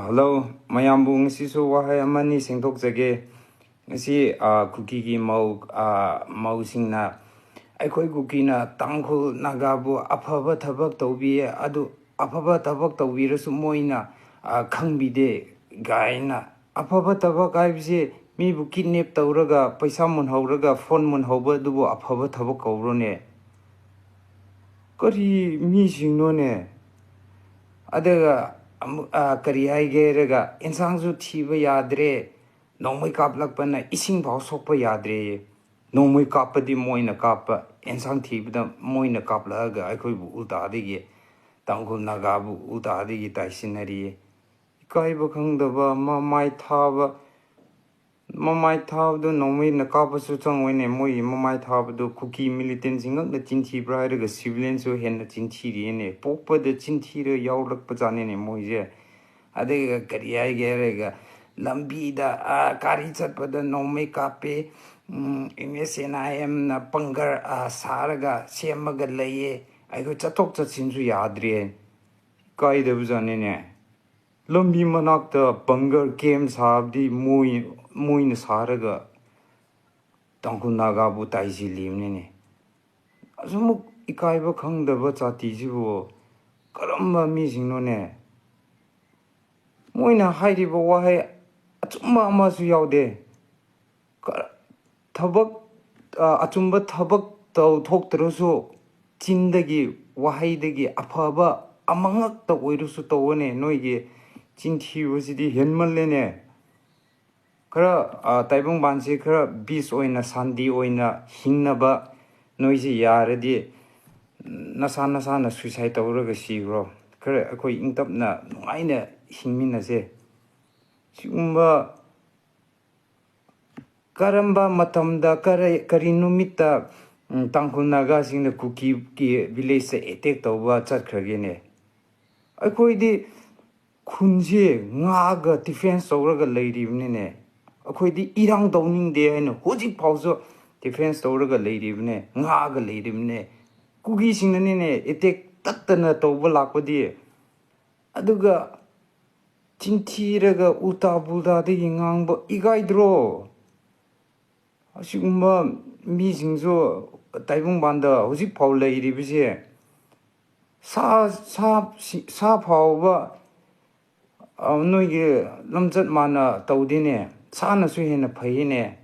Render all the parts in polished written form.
Hello, mayambu ngasisu wahai amani sengthokjage ngasi kuki gi mau singna aikoi kuki na Tangkhul Naga bu afaba thabak tawbi adu afaba thabak tawbirasu moina khangbide gaina afaba thabak aibse mi bu kidnap tawraga paisa mun hawraga phone mun hawba dubu afaba thabak kawrone kari mi singno ne adaga kari haigeraga insangsu thiba yadre nongmai kaplakpana ising phau sokpa yadre nongmai kapadi moina kapa insang thibada moina kaplaga aikoi bu ulta digi Tangkhul Naga bu ulta digi taisinari ikaiba khangdaba mamai thabdu nongmai na kapa su changwene moi mamai thabdu kuki militant jingak na chinthi brairaga civilian su hen na chinthi ri ne pokpa de chinthi re yaulak pa jane ne moi je adega kari haigeraga lambida kari chatpada nongmai kape MSNIM na pangar saraga semaga laye aigo chatok chatsinsu yadre kaidaba jane ne lambi manakta pangar kem sabdi moi na saraga Tangkhul Naga bu taisi limne ne asumuk ikaiba khangdaba chati jibu karamba mi singno ne moina hairiba wahai achumba amasu yaude thabak achumba thabak taw thoktrasu chindagi wahaidagi afaba amangakta oirusu tawone noige chinthibasidi henmallene khara taibang banse khara bis oina sandi oina hingnaba noise yaradi nasana suicide tawraga sigro khara akoi ingtapna nuaina hingminase sigumba karamba matamda kari numita Tangkhul Naga singna kuki ki village attack tawba chatkragene akoidi khunje ngaga defense tawraga leiribne akoidi irang dawning de haina hojik phauso defense tawraga leiribne ngaga leiribne kuki singna ne attack tattana tawba lakpadi aduga chinthiraga uta bulda de ngangba igaidro asigumba mi singso taibung banda hojik phau leiribise sa phauba noige lamjat mana tawdine sana su hena phayine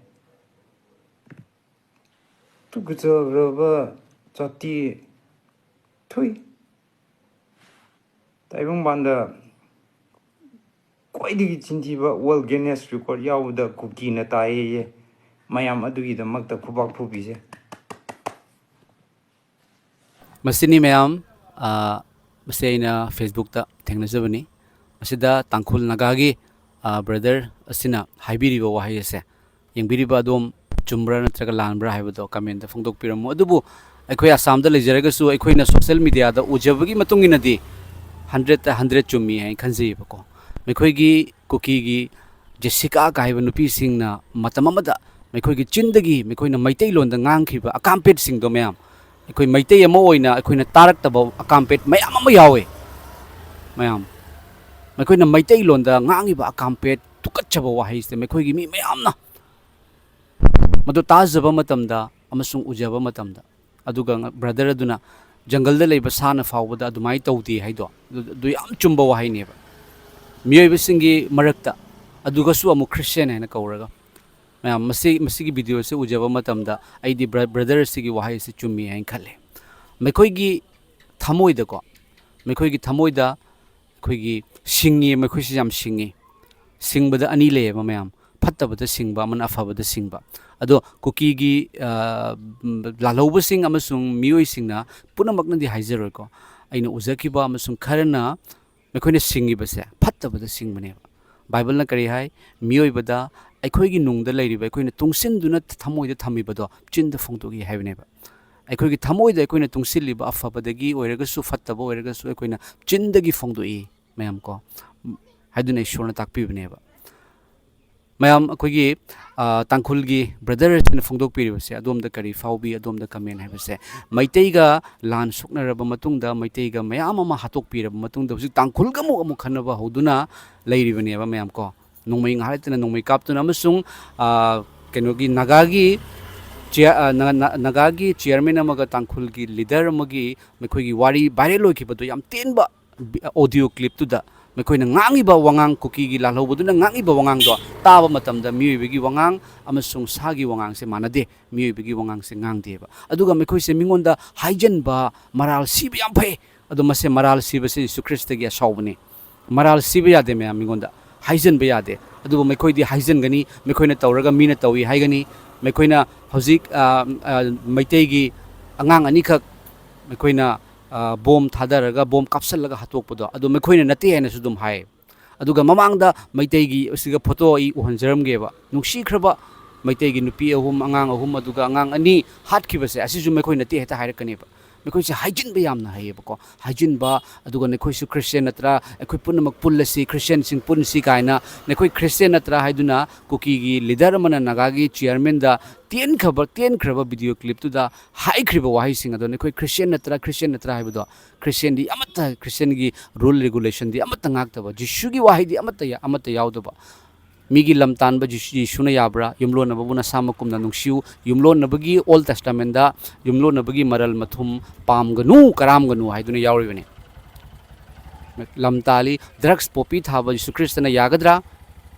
tu gujaba chati thui taibung banda kwaidigi chintiba world guinness record yawda kuki na taye mayam adugida makta khubak phubise masini mayam masaina Facebook ta thengnajabani masida Tangkhul Naga gi brother asina haibiriba wahai ase yengbiriba dom chumbra natraga lanbra haibado comment da phongdokpirammu adubu aikhoi assam da lejaraga su aikhoina social media da ujabagi matungina di 100 ta 100 chummi hai khanji bako mekhoi gi kuki gi Jessica gaiba nupi singna matamamada mekhoi gi chindagi mekhoina maitai londa ngangkhiba akampet sing do mayam aikoi maitai ama oina aikhoina tarak taba akampet mayam ama yawe mayam mekhoi maitai londa ngangiba akampet tukachaba wahai se mekhoi gi mi mayamna madu tajaba matamda amasung ujaba matamda aduga brother aduna jungle da leiba sana fawbada adumai tawdi haido du yam chumba wahai neba miyoiba singi marakta aduga su amu Christian haina kawraga mayam masigi video se ujaba matamda aidi brother sigi wahai se chummi hain khale mekhoi gi thamoida ko mekhoi gi thamoida khoi gi singi mekhoi si jam singbada ani le mayam fattabada singba man afabada singba ado kuki gi lalauba sing amasung miyoi singna punamakna di haizaroi ko aina ujakiba amasung kharana mekhoi singi base fattabada singbane Bible na kari hai miyoi bada aikoi gi nungda leiriba aikoi na tungsin duna thamoida thamibado chinda phongtogi haibane ba aikoi gi thamoida aikoi na tungsilliba afabadagi oiraga su fattaba oiraga su aikoi na chindagi phongdoi mayam ko haiduna ishorna takpibane ba mayam akogi tangkhul gi brother sin phongdok piri se adom da kari faubi adom da comment ha se maitei ga lan sukna raba matung da maitei ga mayam ama hatok pira matung da tangkhul ga mu khanaba hoduna leiri bani ba mayam ko nongmai nghaitna nongmai kaptuna amasung kenogi nagagi nagagi chairman amaga tangkhul gi leader amagi mekhoi gi wari viral loki badu yam tenba audio clip tu da mekhoi na ngangi ba wangang kuki gi lalho badu na ngangi ba wangang do taba matam da mi bigi wangang amasung sagi wangang se manade mi bigi wangang se ngang de ba aduga mekhoi se mingonda haijen ba maral sibi yam phe adu mase maral siba se Jesu Christa gi asawbani maral siba ya de me mingonda haijen ba ya de aduba mekhoi di haijen gani mekhoi na tawraga mi na tawi haigani mekhoi na hojik maitei gi angang ani khak mekhoi na bom thadaraga bom kapsalaga hatokpodo adu mekhoi na nate haina sudum hai aduga mamangda maitei gi usiga photo I uhanjaram ge ba nungsi khraba maitei gi nupi ahum angang ahum aduga angang ani hatkibase asisu mekhoi nate heta hairakani ba mekhoi se hygiene ba yamna haye ba ko hygiene ba aduga nekhoi su Christian natra ekhoi punamak pullasi Christian sing punsi kaina nekhoi Christian natra haiduna kuki gi leader mana nagagi chairman da ten khaba video clip tu da hai khriba wahai sing ado nekhoi Christian natra haibudo Christian di amata Christian gi rule regulation di amata ngak taba Jesu gi wahai di amata yaudaba migi lam tanba Jesu na yabra yumlo na babuna samakum na nungsiu yumlo na bagi Old Testament da yumlo na bagi maral mathum pam ganu karam ganu haiduna yauri bane lam tali drugs popi thaba Jesu Christa na yagadra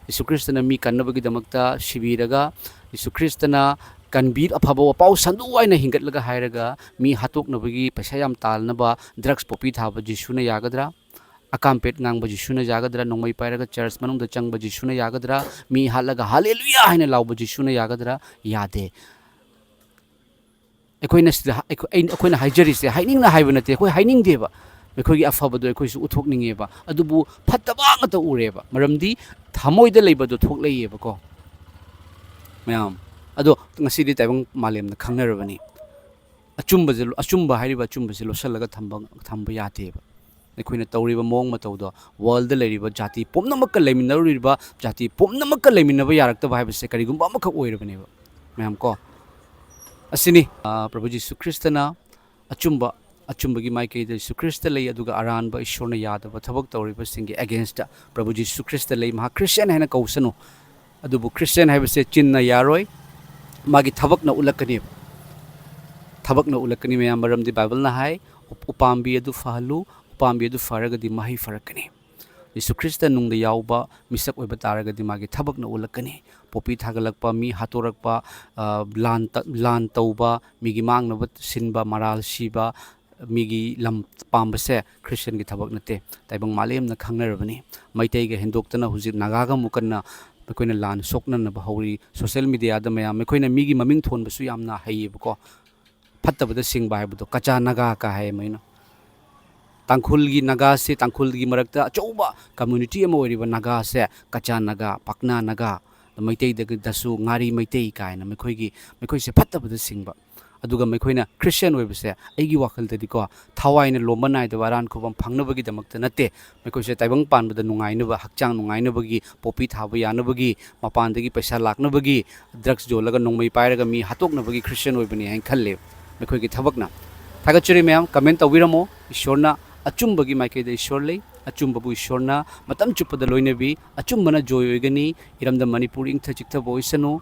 Jesu Christa na mi kannabagi damakta shibiraga Jesu Christa na Kanbiba afaba pau sandu waina hingat laga hairaga mi hatok na bagi paisa yam tal na ba drugs popi thaba Jesu na yagadra akampet ngang ba Jesu na yagadra nongmai pairaga church manung da chang ba Jesu na yagadra mi halaga hallelujah haina law ba Jesu na yagadra yade ekoina haijari se haining na haiba nate ekoi haining deba mekhoi gi afaba do ekoi su uthok ninge ba adubu phattaba ngata ureba maramdi thamoi da leiba do thok leieba ko mayam ado ngasi di taibang malem na khangnarabani achumba hariba achumba se losalaga thamba yate ba nekhoi tawriba mong matawdo world da leiriba jati pumnamakka leiminariba jati pumnamakka leiminaba yarakta ba haibase karigumba amakha oirabani ba mayam ko asini Prabhu Jesu Christa na achumba gi maike Jesu Christa lei aduga aranba ishorna yadaba thabak tawriba singi against Prabhu Jesu Christa lei maha Christian haina kausanu adubu Christian haibase chinna yaroi magi thabak na ulakani mayam maramdi Bible na hai upambi adu fahalu upambi adu faraga di mahi farakani Jesu Christa nung da yauba misak oiba taraga di magi thabak na ulakani popi thagalakpa mi hatorakpa lan tauba migi mangnaba sinba maral siba migi lam pambase Christian gi thabak nate taibang malem na khangnarabani maitei ga hendoktana hujik nagaga mukanna mekoina lan sokna na bahori social media da mayam mekoina migi maming thon basu yamna hayibko phattabada singba haibudo kacha naga ka hai maino tangkhul gi naga se tangkhul gi marakta achouba community ama oriba naga se kacha naga pakna naga maitei dasu ngari maitei kaina mekhoi se phattabada singba aduga mekoina Christian oibase aigi wakal tadi ko thawaina lomanai da waran khobam phangnabagi damakta nate mekoi se taibang panbada nungainaba hakchang nungainabagi popi thaba yanabagi mapandagi paisa laknabagi drugs jolaga nongmai pairaga mi hatoknabagi Christian oibani hain khalle mekoi gi thabakna thagachuri mayam comment tawiramo ishorna achumbagi maike da ishor lei achumba bu ishorna matam chupada loinabi achumbana joy oigani iramda manipur ingtha chikta oisanu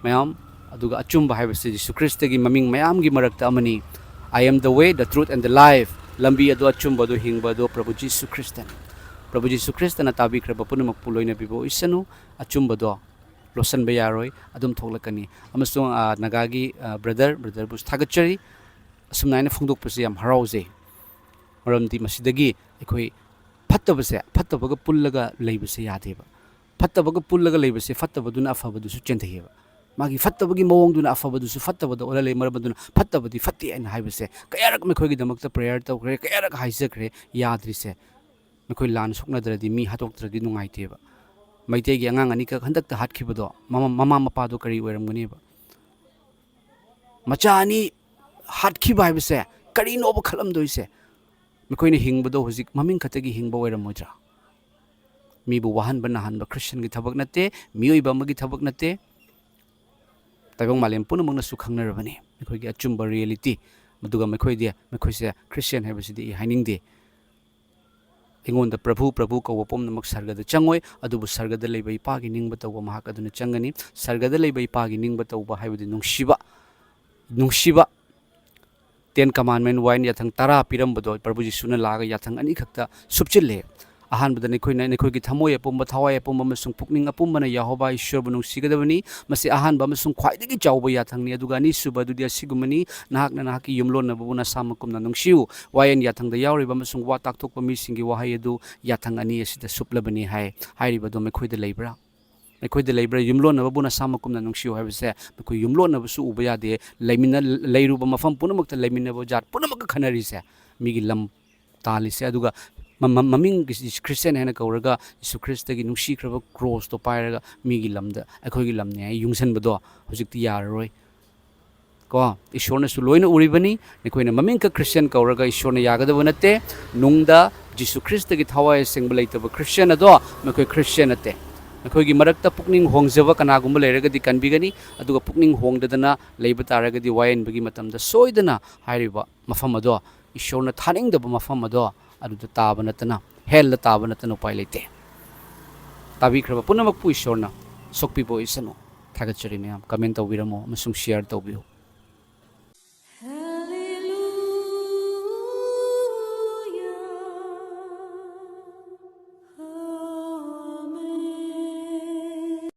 mayam aduga achumba haibase Jesu Christa gi maming mayam gi marakta amani I am the way the truth and the life lambi adu achumba do hingba do Prabhu Jesu Christa na tabi kraba punamak puloina bibo isanu achumba do losan bayaroi adum thoglakani amasung nagagi brother bu thagachari asumnaina phungdok pasi yam harauze maramdi masidagi ekoi phattabaga pullaga leibase yadeba phattabaga pullaga leibase fattabaduna afabadu su chendheba magi fattabagi mawongduna afabadu su fattabada ola le marabaduna fattabadi fatti aina haibase kayarak mekhoi gi damakta prayer tawkre kayarak haisakre yadrise mekhoi lan soknadradi mi hatoktradi nungaiteba maitei gi angang ani ka handakta hatkibado mama mapa do kari oiramgani ba machani hatkiba haibase kari no ba khalam doise mekhoi ne hingbado hojik maming khatagi hingba oiramoidra मीबु वाहन नाहनब Christian की थबक नते मियोइबा अमगी थबक नते ताइबंग मालेम पुनमंगनसु खंगनरबनी मखोइगी achumba reality मदुगा मखोइदे मखोइसे Christian हैबसिदि हाइनिंगदे इंगोंद प्रभु प्रभु कौ पुमनमक सर्गद चंगोय अदुबु सर्गद लेबा इपागी निंगबा तौबा महाक अदुना चंगनी सर्गद लेबा इपागी निंगबा तौबा हाइबदि नुंगशिबा 10 commandment wine याथंग तरा पिरमबदो प्रभु जिसुना लागा याथंग अनि खक्ता सुपचिले अहानबद निखोइना निखोइगी थमोय अपुंबा थवाय अपुंबा मसुंग पुकनिंग अपुंबना यहोवा ईश्वरबु नुंगसिगदबनी मसे अहानबा मसुंग ख्वाइदगी चाउबा याथंगनी अदुगा नि सुबा दुदिया सिगुमनी नाहकना नाहकी युमलोनबु नासामकुमना नुंगसिउ वायन याथंगदा यावरिबा मसुंग वा ताकथोकपा मिसिंगी वहाय अदु याथंग अनि असिदा सुपलबनी हाइरिबदो मखोइदा लेब्रा मखोइदा लेब्रा युमलोनबु नासामकुमना नुंगसिउ हाइबसे मखोइ युमलोनबसु उबा यादे लेमिना लेरुबा मफम पुनमक्ता लेमिनबो जात पुनमक खनरिसे मिगी लम तालिसे अदुगा ममिंग क्रिश्चियन है कौरगा यीशु ख्रिस्ट की नुंसीख्रब क्रॉस तो पायरगा मीगी लमदा अखोगी लमने युंगसनबदो हुजिक्ति याररोय को ईश्वरनसु लोइना उरिबनी निखोइना ममिंग का क्रिश्चियन कौरगा ईश्वरना यागदब नते नुंगदा यीशु ख्रिस्ट की थवाय सिंग लेतब क्रिश्चियन अदो मखोइ क्रिश्चियन नते मखोइगी मरक्ता पुकनिंग होंगजब कनागुम लेरगदि कनबिगनी अदुगा पुकनिंग होंगदना लेबा तारगदि वायनबगी मतमदा सोइदना हाइरिबा मफम अदो ईश्वरना थानिंगदब मफम अदो अदुदा ताब नतना हेल ताब नतना उपाय लेते ताबिख्रब पुनमक ईश्वरना सोक्पिबो ओइसनु थागतचरी मैम कमेंट तौबिरमो अमसुंग शेयर तौबियो